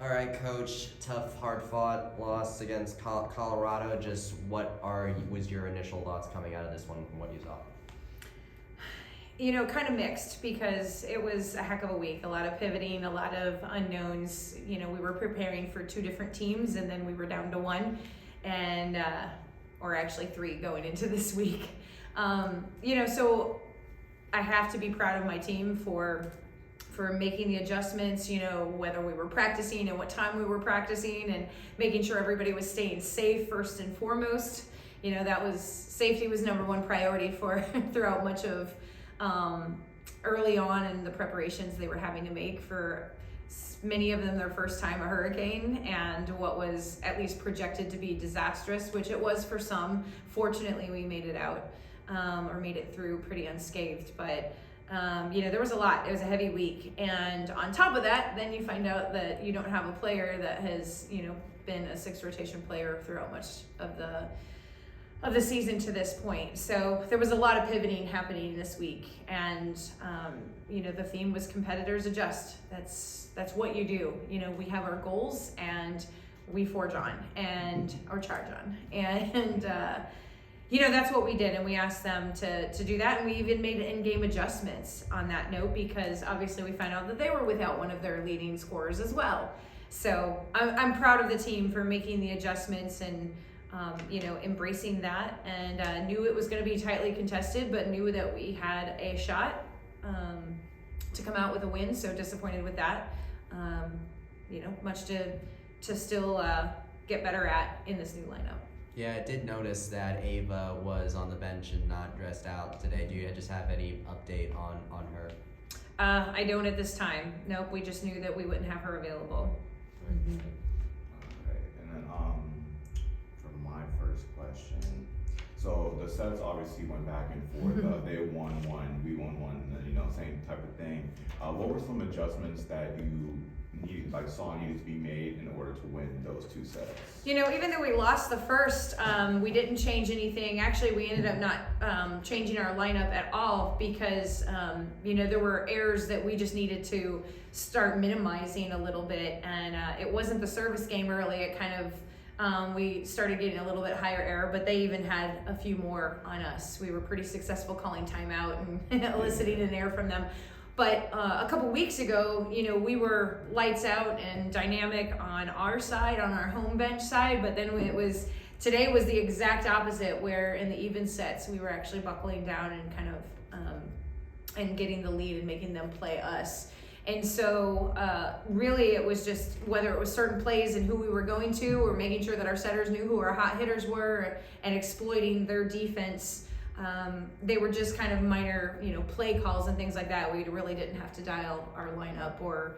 All right, Coach. Tough, hard-fought loss against Colorado. Just was your initial thoughts coming out of this one from what you saw? Kind of mixed because it was a heck of a week. A lot of pivoting, a lot of unknowns. We were preparing for 2 different teams, and then we were down to 1, and or actually 3 going into this week. So I have to be proud of my team for making the adjustments, whether we were practicing and what time we were practicing, and making sure everybody was staying safe first and foremost. Safety was number 1 priority for throughout much of early on in the preparations they were having to make for many of them their first time a hurricane, and what was at least projected to be disastrous, which it was for some. Fortunately, we made it out, or made it through pretty unscathed, but there was a lot. It was a heavy week, and on top of that, then you find out that you don't have a player that has, been a 6 rotation player throughout much of the season to this point. So there was a lot of pivoting happening this week, and the theme was competitors adjust. That's what you do. We have our goals and we forge on or charge on, and that's what we did, and we asked them to do that, and we even made in-game adjustments on that note, because obviously we found out that they were without one of their leading scorers as well. So I'm proud of the team for making the adjustments and embracing that, and knew it was going to be tightly contested, but knew that we had a shot to come out with a win. So disappointed with that. Much to still get better at in this new lineup. Yeah, I did notice that Ava was on the bench and not dressed out today. Do you just have any update on her? I don't at this time. Nope, we just knew that we wouldn't have her available. Mm-hmm. Okay, and then for my first question, so the sets obviously went back and forth. They won 1, we won 1, same type of thing. What were some adjustments that you saw needed to be made in order to win those 2 sets? Even though we lost the first, we didn't change anything. Actually, we ended up not changing our lineup at all, because there were errors that we just needed to start minimizing a little bit, and it wasn't the service game early. It kind of we started getting a little bit higher error, but they even had a few more on us. We were pretty successful calling timeout and eliciting an error from them. But a couple weeks ago, we were lights out and dynamic on our side, on our home bench side, but then today was the exact opposite, where in the even sets, we were actually buckling down and kind of and getting the lead and making them play us. And so really it was just whether it was certain plays and who we were going to, or making sure that our setters knew who our hot hitters were and exploiting their defense. They were just kind of minor, play calls and things like that. We really didn't have to dial our lineup or,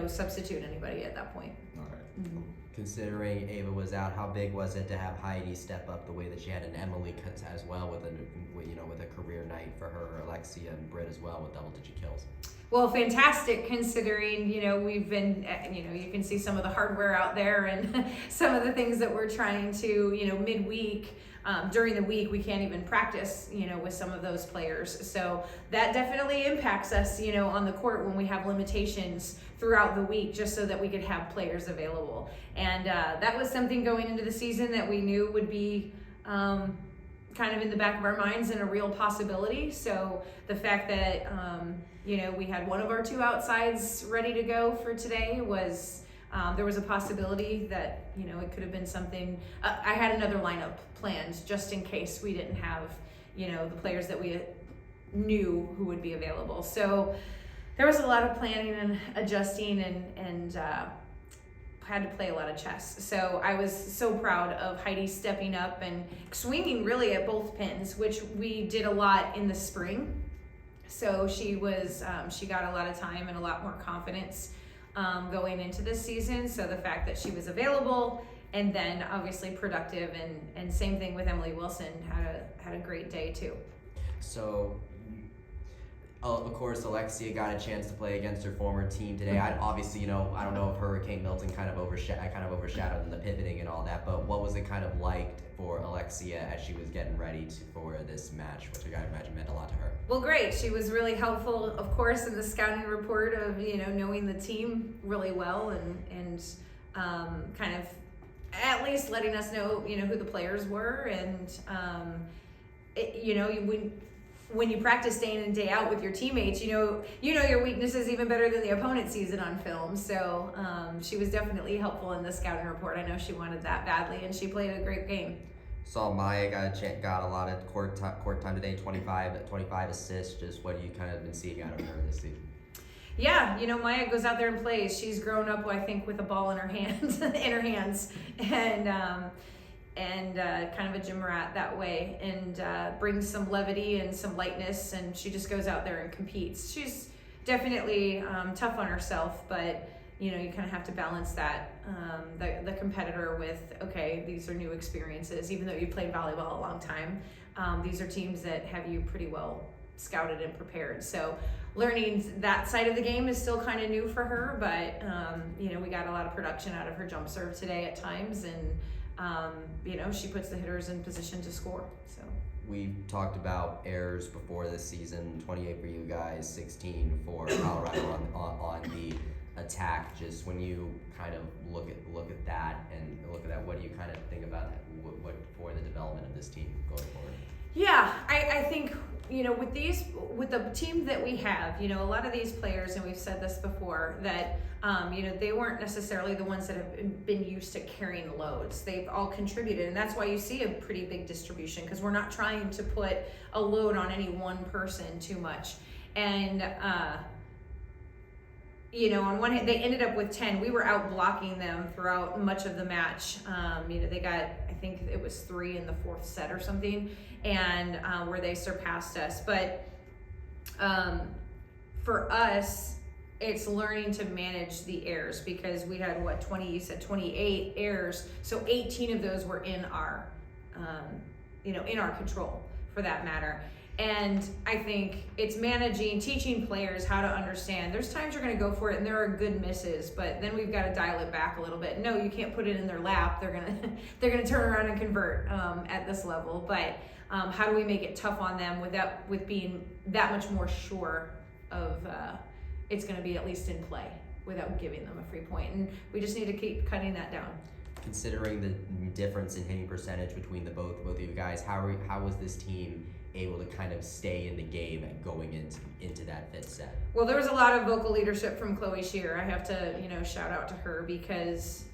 substitute anybody at that point. Okay. Mm-hmm. Considering Ava was out, how big was it to have Heidi step up the way that she had, and Emily as well with a career night for her, Alexia and Britt as well with double-digit kills? Well, fantastic, considering, we've been, you can see some of the hardware out there and some of the things that we're trying to, midweek. During the week, we can't even practice, with some of those players. So that definitely impacts us, on the court when we have limitations throughout the week, just so that we could have players available. And that was something going into the season that we knew would be kind of in the back of our minds and a real possibility. So the fact that, we had one of our 2 outsides ready to go for today was... there was a possibility that, it could have been something. I had another lineup planned just in case we didn't have, the players that we knew who would be available. So there was a lot of planning and adjusting and had to play a lot of chess. So I was so proud of Heidi stepping up and swinging really at both pins, which we did a lot in the spring. So she got a lot of time and a lot more confidence going into this season. So the fact that she was available and then obviously productive, and same thing with Emily Wilson, had a great day too. So Of course, Alexia got a chance to play against her former team today. Obviously, I don't know if Hurricane Milton kind of overshadowed in the pivoting and all that, but what was it kind of like for Alexia as she was getting ready for this match, which I imagine meant a lot to her? Well, great. She was really helpful, of course, in the scouting report of, knowing the team really well and kind of at least letting us know, who the players were. And, when you practice day in and day out with your teammates, you know your weaknesses even better than the opponent sees it on film. So she was definitely helpful in the scouting report. I know she wanted that badly, and she played a great game. Saw Maya got a lot of court time today, 25 assists. Just what you kind of been seeing out of her this season? Yeah, Maya goes out there and plays. She's grown up, I think, with a ball in her hands, and kind of a gym rat that way, and brings some levity and some lightness, and she just goes out there and competes. She's definitely tough on herself, but you kind of have to balance that, the competitor with, okay, these are new experiences. Even though you played volleyball a long time, these are teams that have you pretty well scouted and prepared. So learning that side of the game is still kind of new for her, but we got a lot of production out of her jump serve today at times, and she puts the hitters in position to score. So we talked about errors before this season, 28 for you guys, 16 for Colorado on the attack. Just when you kind of look at that, what do you kind of think about that, what for the development of this team going forward? Yeah, I think, with the team that we have, a lot of these players, and we've said this before, that, they weren't necessarily the ones that have been used to carrying loads. They've all contributed, and that's why you see a pretty big distribution, because we're not trying to put a load on any one person too much. And, on one hand, they ended up with 10. We were out blocking them throughout much of the match. They got, I think it was 3 in the 4th set or something, and where they surpassed us. But for us, it's learning to manage the errors, because we had 28 errors, so 18 of those were in our in our control, for that matter. And I think it's teaching players how to understand. There's times you're going to go for it and there are good misses, but then we've got to dial it back a little bit. No, you can't put it in their lap. They're gonna turn around and convert at this level. But how do we make it tough on them with being that much more sure of it's going to be at least in play without giving them a free point? And we just need to keep cutting that down. Considering the difference in hitting percentage between both of you guys, how was this team able to kind of stay in the game and going into that 5th set? Well, there was a lot of vocal leadership from Chloe Shear. I have to, shout out to her, because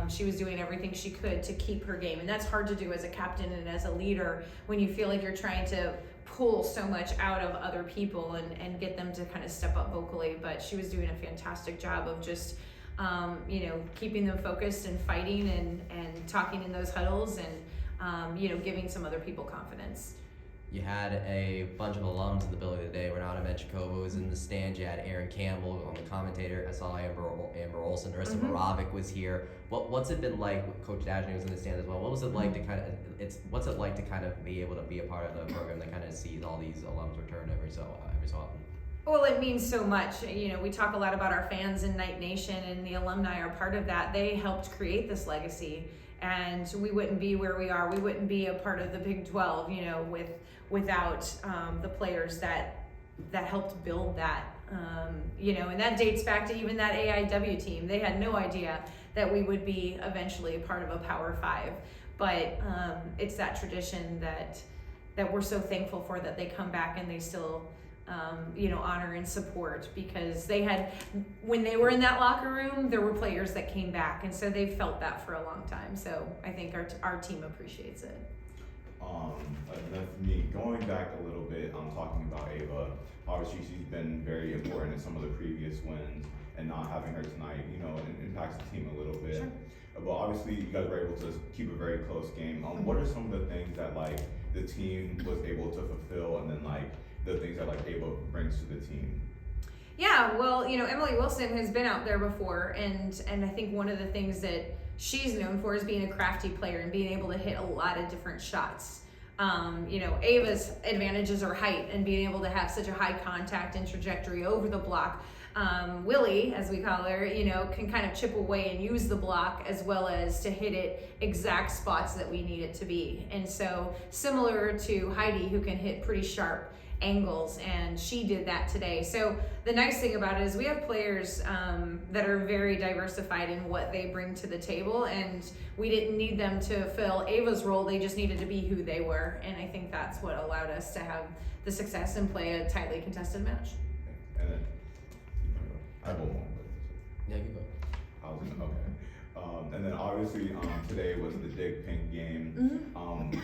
she was doing everything she could to keep her game. And that's hard to do as a captain and as a leader when you feel like you're trying to pull so much out of other people and get them to kind of step up vocally. But she was doing a fantastic job of just, keeping them focused and fighting and talking in those huddles and, giving some other people confidence. You had a bunch of alums in the building today. Renata Menchikova was in the stand. You had Aaron Campbell on the commentator. I saw Amber Olsen. Marissa Moravik was here. What's it been like? Coach Dajny was in the stand as well. What was it like to kind of be able to be a part of the program that kind of sees all these alums return every so often? Well, it means so much. We talk a lot about our fans in Knight Nation, and the alumni are part of that. They helped create this legacy, and we wouldn't be where we are. We wouldn't be a part of the Big 12, without the players that helped build that. And that dates back to even that AIW team. They had no idea that we would be eventually a part of a Power 5, but it's that tradition that we're so thankful for, that they come back and they still honor and support, because when they were in that locker room, there were players that came back, and so they've felt that for a long time. So I think our team appreciates it. Then for me, going back a little bit, I'm talking about Ava. Obviously, she's been very important in some of the previous wins, and not having her tonight, it impacts the team a little bit. Sure. But obviously, you guys were able to keep a very close game. What are some of the things that the team was able to fulfill, and then the things that Ava brings to the team? Yeah, well, Emily Wilson has been out there before, and I think one of the things that she's known for is being a crafty player and being able to hit a lot of different shots. Ava's advantages are height and being able to have such a high contact and trajectory over the block. Willie, as we call her, can kind of chip away and use the block as well as to hit it exact spots that we need it to be. And so similar to Heidi, who can hit pretty sharp angles, and she did that today. So the nice thing about it is we have players that are very diversified in what they bring to the table, and we didn't need them to fill Ava's role. They just needed to be who they were, and I think that's what allowed us to have the success and play a tightly contested match. And then I have one more. Yeah, you go. And then obviously today was the Dig Pink game.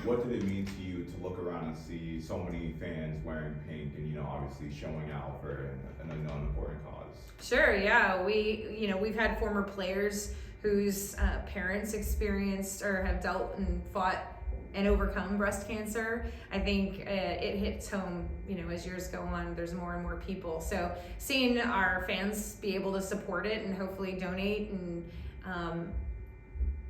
What did it mean to you to look around and see so many fans wearing pink and obviously showing out for an important cause? Sure, yeah. We've had former players whose parents experienced or have dealt and fought and overcome breast cancer. I think it hits home, as years go on, there's more and more people. So seeing our fans be able to support it and hopefully donate and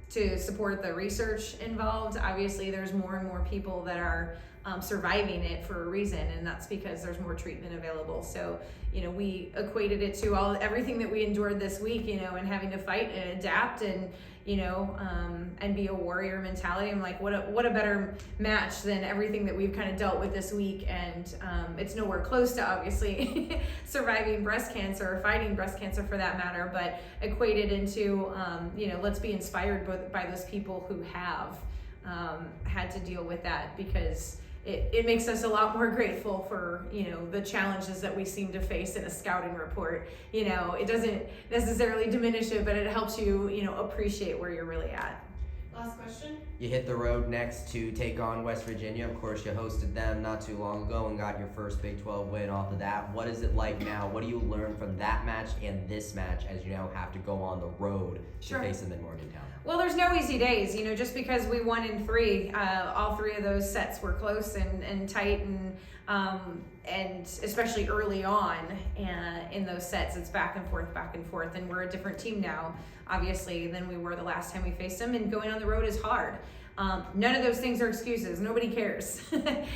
to support the research involved, obviously there's more and more people that are surviving it for a reason, and that's because there's more treatment available. So we equated it to everything that we endured this week, and having to fight and adapt and and be a warrior mentality. I'm like, what a better match than everything that we've kind of dealt with this week. And it's nowhere close to obviously surviving breast cancer or fighting breast cancer for that matter, but equated into let's be inspired by those people who have had to deal with that, because it makes us a lot more grateful for the challenges that we seem to face in a scouting report. It doesn't necessarily diminish it, but it helps you appreciate where you're really at. Last question. You hit the road next to take on West Virginia. Of course, you hosted them not too long ago and got your first Big 12 win off of that. What is it like now? What do you learn from that match and this match as you now have to go on the road Sure. to face them in Morgantown? Well, there's no easy days, just because we won in 3, all 3 of those sets were close and tight, and especially early on in those sets, it's back and forth, and we're a different team now, obviously, than we were the last time we faced them, and going on the road is hard. None of those things are excuses. Nobody cares.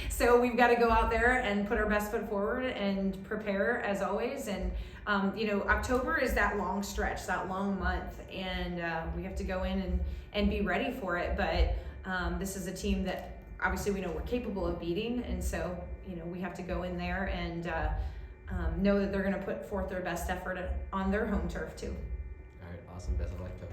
So we've got to go out there and put our best foot forward and prepare as always. And, October is that long stretch, that long month, and we have to go in and be ready for it. But this is a team that obviously we know we're capable of beating. And so, we have to go in there and know that they're going to put forth their best effort on their home turf too. All right, awesome. Best of luck, Coach.